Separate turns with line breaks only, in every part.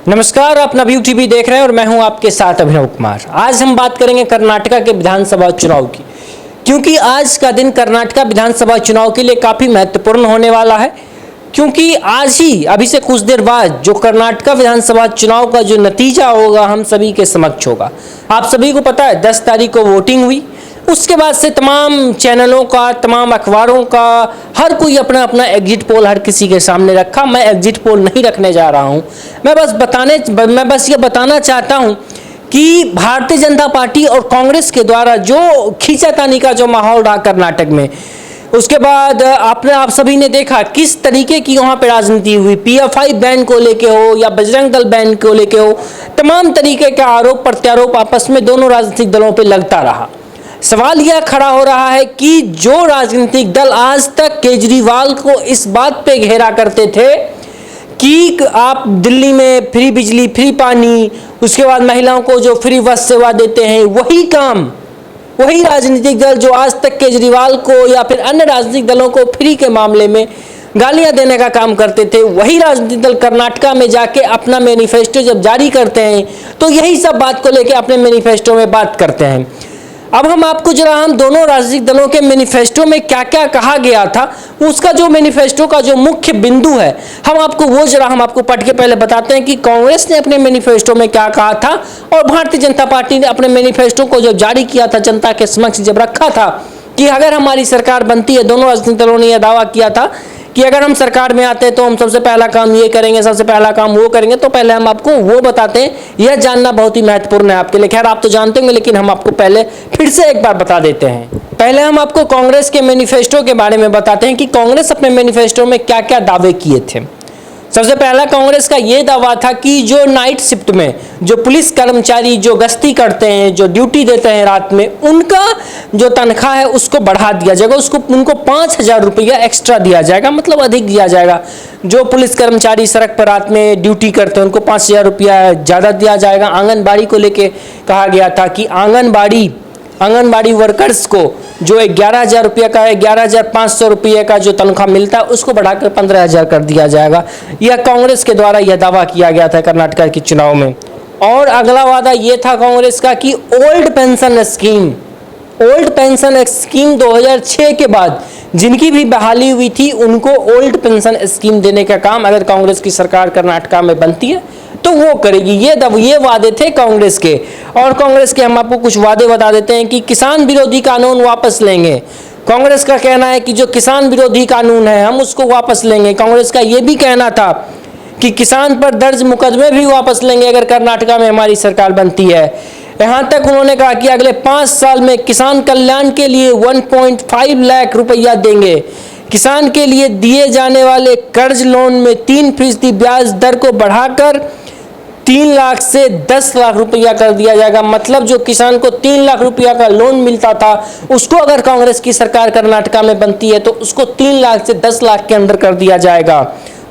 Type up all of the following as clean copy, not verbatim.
नमस्कार, आप नवयुग टीवी देख रहे हैं और मैं हूं आपके साथ अभिनव कुमार। आज हम बात करेंगे कर्नाटका के विधानसभा चुनाव की, क्योंकि आज का दिन कर्नाटका विधानसभा चुनाव के लिए काफ़ी महत्वपूर्ण होने वाला है। क्योंकि आज ही अभी से कुछ देर बाद जो कर्नाटका विधानसभा चुनाव का जो नतीजा होगा हम सभी के समक्ष होगा। आप सभी को पता है 10 तारीख को वोटिंग हुई, उसके बाद से तमाम चैनलों का, तमाम अखबारों का, हर कोई अपना अपना एग्जिट पोल हर किसी के सामने रखा। मैं एग्जिट पोल नहीं रखने जा रहा हूं। मैं बस ये बताना चाहता हूं कि भारतीय जनता पार्टी और कांग्रेस के द्वारा जो खींचातानी का जो माहौल रहा कर्नाटक में, उसके बाद आप सभी ने देखा किस तरीके की वहाँ पे राजनीति हुई। पीएफआई बैन को लेके हो या बजरंग दल बैन को लेके हो, तमाम तरीके का आरोप प्रत्यारोप आपस में दोनों राजनीतिक दलों पे लगता रहा। सवाल यह खड़ा हो रहा है कि जो राजनीतिक दल आज तक केजरीवाल को इस बात पे घेरा करते थे कि आप दिल्ली में फ्री बिजली, फ्री पानी, उसके बाद महिलाओं को जो फ्री बस सेवा देते हैं, वही राजनीतिक दल जो आज तक केजरीवाल को या फिर अन्य राजनीतिक दलों को फ्री के मामले में गालियां देने का काम करते थे, वही राजनीतिक दल कर्नाटका में जाके अपना मैनिफेस्टो जब जारी करते हैं तो यही सब बात को लेकर अपने मैनिफेस्टो में बात करते हैं। अब हम आपको जरा हम दोनों राजनीतिक दलों के मैनिफेस्टो में क्या क्या कहा गया था, उसका जो मैनिफेस्टो का जो मुख्य बिंदु है हम आपको पढ़ के पहले बताते हैं कि कांग्रेस ने अपने मैनिफेस्टो में क्या कहा था और भारतीय जनता पार्टी ने अपने मैनिफेस्टो को जब जारी किया था, जनता के समक्ष जब रखा था कि अगर हमारी सरकार बनती है, दोनों राजनीतिक दलों ने यह दावा किया था कि अगर हम सरकार में आते हैं तो हम सबसे पहला काम ये करेंगे, सबसे पहला काम वो करेंगे। तो पहले हम आपको वो बताते हैं, यह जानना बहुत ही महत्वपूर्ण है आपके लिए। खैर आप तो जानते होंगे, लेकिन हम आपको पहले फिर से एक बार बता देते हैं। पहले हम आपको कांग्रेस के मैनिफेस्टो के बारे में बताते हैं कि कांग्रेस अपने मैनिफेस्टो में क्या क्या दावे किए थे। सबसे पहला कांग्रेस का ये दावा था कि जो नाइट शिफ्ट में जो पुलिस कर्मचारी जो गश्ती करते हैं, जो ड्यूटी देते हैं रात में, उनका जो तनख्वाह है उसको बढ़ा दिया जाएगा। उनको 5,000 रुपया एक्स्ट्रा दिया जाएगा, मतलब अधिक दिया जाएगा। जो पुलिस कर्मचारी सड़क पर रात में ड्यूटी करते हैं उनको 5,000 रुपया ज़्यादा दिया जाएगा। आंगनबाड़ी को लेके कहा गया था कि आंगनबाड़ी वर्कर्स को जो 11,000 रुपये का, 11,500 रुपये का जो तनख्वाह मिलता है उसको बढ़ाकर 15,000 कर दिया जाएगा। यह कांग्रेस के द्वारा यह दावा किया गया था कर्नाटक के चुनाव में। और अगला वादा ये था कांग्रेस का कि ओल्ड पेंशन स्कीम 2006 के बाद जिनकी भी बहाली हुई थी उनको ओल्ड पेंशन स्कीम देने का काम अगर कांग्रेस की सरकार कर्नाटका में बनती है तो वो करेगी। ये वादे थे कांग्रेस के। और कांग्रेस के हम आपको कुछ वादे बता देते हैं कि किसान विरोधी कानून वापस लेंगे। कांग्रेस का कहना है कि जो किसान विरोधी कानून है हम उसको वापस लेंगे। कांग्रेस का ये भी कहना था कि किसान पर दर्ज मुकदमे भी वापस लेंगे अगर कर्नाटका में हमारी सरकार बनती है। यहाँ तक उन्होंने कहा कि अगले 5 साल में किसान कल्याण के लिए 1.5 लाख रुपया देंगे। किसान के लिए दिए जाने वाले कर्ज लोन में 3% ब्याज दर को बढ़ाकर 3 लाख से 10 लाख रुपया कर दिया जाएगा। मतलब जो किसान को 3 लाख रुपया का लोन मिलता था उसको अगर कांग्रेस की सरकार कर्नाटका में बनती है तो उसको 3 लाख से 10 लाख के अंदर कर दिया जाएगा।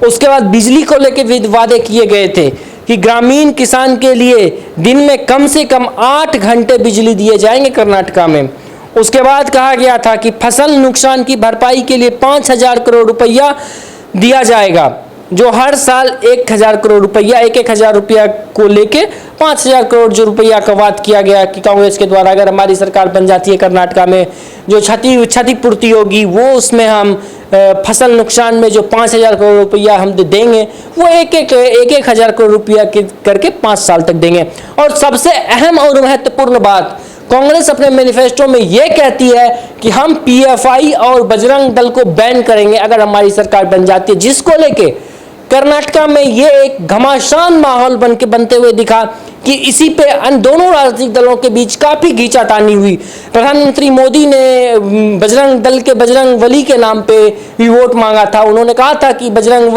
उसके बाद बिजली को लेकर भी वादे किए गए थे कि ग्रामीण किसान के लिए दिन में कम से कम 8 घंटे बिजली दिए जाएंगे कर्नाटका में। उसके बाद कहा गया था कि फसल नुकसान की भरपाई के लिए 5,000 करोड़ रुपया दिया जाएगा, जो हर साल 1,000 करोड़ रुपया, 1,000 रुपया को लेके 5,000 करोड़ जो रुपया का वाद किया गया कि कांग्रेस के द्वारा अगर हमारी सरकार बन जाती है कर्नाटका में जो क्षतिपूर्ति होगी वो उसमें हम फसल नुकसान में जो 5,000 करोड़ रुपया हम देंगे वो एक हजार करोड़ रुपया करके 5 साल तक देंगे। और सबसे अहम और महत्वपूर्ण बात, कांग्रेस अपने मैनिफेस्टो में यह कहती है कि हम पीएफआई और बजरंग दल को बैन करेंगे अगर हमारी सरकार बन जाती है, जिसको लेके कर्नाटका में ये एक घमासान माहौल बनते हुए दिखा कि इसी पे दोनों राजनीतिक दलों के बीच काफी खींचातानी हुई। प्रधानमंत्री मोदी ने बजरंग बली के नाम पे भी वोट मांगा था। उन्होंने कहा था कि बजरंग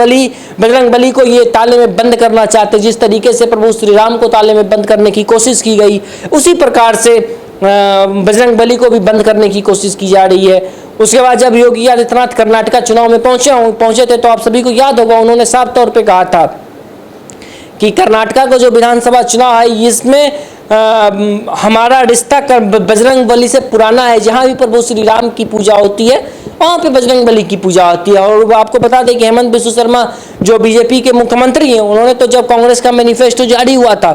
बली को ये ताले में बंद करना चाहते। जिस तरीके से प्रभु श्री राम को ताले में बंद करने की कोशिश की गई उसी प्रकार से बजरंग बली को भी बंद करने की कोशिश की जा रही है। उसके बाद जब योगी आदित्यनाथ कर्नाटका चुनाव में पहुंचे थे तो आप सभी को याद होगा उन्होंने साफ तौर पे कहा था कि कर्नाटका का जो विधानसभा चुनाव है इसमें हमारा रिश्ता बजरंग बली से पुराना है। जहां भी प्रभु श्री राम की पूजा होती है वहाँ पे बजरंग बली की पूजा होती है। और आपको बता दें कि हेमंत बिस्व शर्मा जो बीजेपी के मुख्यमंत्री हैं, उन्होंने तो जब कांग्रेस का मैनिफेस्टो जारी हुआ था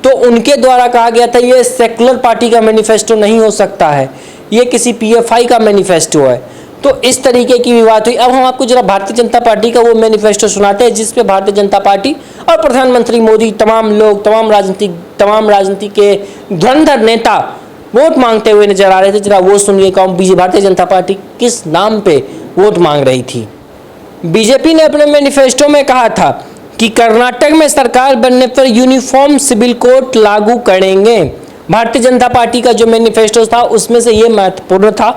तो उनके द्वारा कहा गया था ये सेकुलर पार्टी का मैनिफेस्टो नहीं हो सकता है, ये किसी पीएफआई का मैनिफेस्टो है। तो इस तरीके की विवाद हुई। अब हम आपको जरा भारतीय जनता पार्टी का वो मैनिफेस्टो सुनाते हैं जिसपे भारतीय जनता पार्टी और प्रधानमंत्री मोदी, तमाम लोग, तमाम राजनीति के धुरंधर नेता वोट मांगते हुए नजर आ रहे थे। जरा वो सुनिए कौन भारतीय जनता पार्टी किस नाम पे वोट मांग रही थी। बीजेपी ने अपने मैनिफेस्टो में कहा था कि कर्नाटक में सरकार बनने पर यूनिफॉर्म सिविल कोड लागू करेंगे। भारतीय जनता पार्टी का जो मैनिफेस्टो था उसमें से ये महत्वपूर्ण था।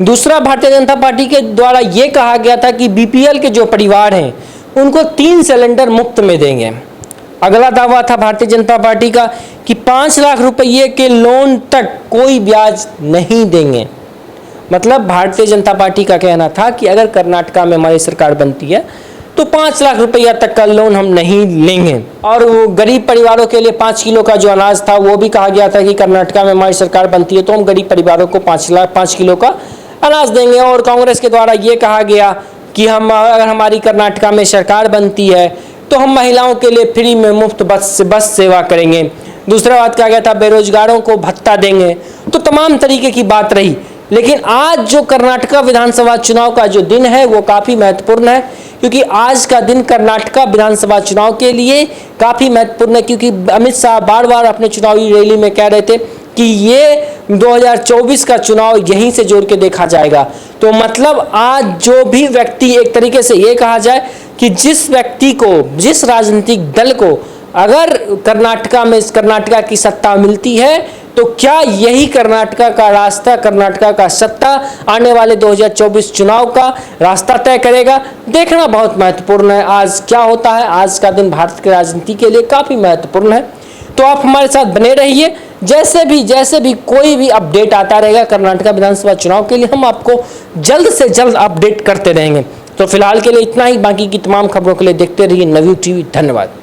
दूसरा, भारतीय जनता पार्टी के द्वारा ये कहा गया था कि बीपीएल के जो परिवार हैं उनको 3 सिलेंडर मुफ्त में देंगे। अगला दावा था भारतीय जनता पार्टी का कि 5 लाख रुपये के लोन तक कोई ब्याज नहीं देंगे। मतलब भारतीय जनता पार्टी का कहना था कि अगर कर्नाटका में हमारी सरकार बनती है तो 5 लाख रुपया तक का लोन हम नहीं लेंगे। और वो गरीब परिवारों के लिए 5 किलो का जो अनाज था वो भी कहा गया था कि कर्नाटका में हमारी सरकार बनती है तो हम गरीब परिवारों को 5 किलो का अनाज देंगे। और कांग्रेस के द्वारा ये कहा गया कि हम अगर हमारी कर्नाटका में सरकार बनती है तो हम महिलाओं के लिए फ्री में मुफ्त बस सेवा करेंगे। दूसरा बात कहा गया था बेरोजगारों को भत्ता देंगे। तो तमाम तरीके की बात रही। लेकिन आज जो कर्नाटका विधानसभा चुनाव का जो दिन है वो काफ़ी महत्वपूर्ण है, क्योंकि आज का दिन कर्नाटका विधानसभा चुनाव के लिए काफ़ी महत्वपूर्ण है। क्योंकि अमित शाह बार बार अपने चुनावी रैली में कह रहे थे कि ये 2024 का चुनाव यहीं से जोड़ के देखा जाएगा। तो मतलब आज जो भी व्यक्ति, एक तरीके से ये कहा जाए कि जिस व्यक्ति को, जिस राजनीतिक दल को अगर कर्नाटका की सत्ता मिलती है तो क्या यही कर्नाटका का रास्ता, कर्नाटका का सत्ता आने वाले 2024 चुनाव का रास्ता तय करेगा। देखना बहुत महत्वपूर्ण है आज क्या होता है। आज का दिन भारत की राजनीति के लिए काफ़ी महत्वपूर्ण है। तो आप हमारे साथ बने रहिए। जैसे भी कोई भी अपडेट आता रहेगा कर्नाटका विधानसभा चुनाव के लिए, हम आपको जल्द से जल्द अपडेट करते रहेंगे। तो फिलहाल के लिए इतना ही। बाकी की तमाम खबरों के लिए देखते रहिए नवयुग टीवी। धन्यवाद।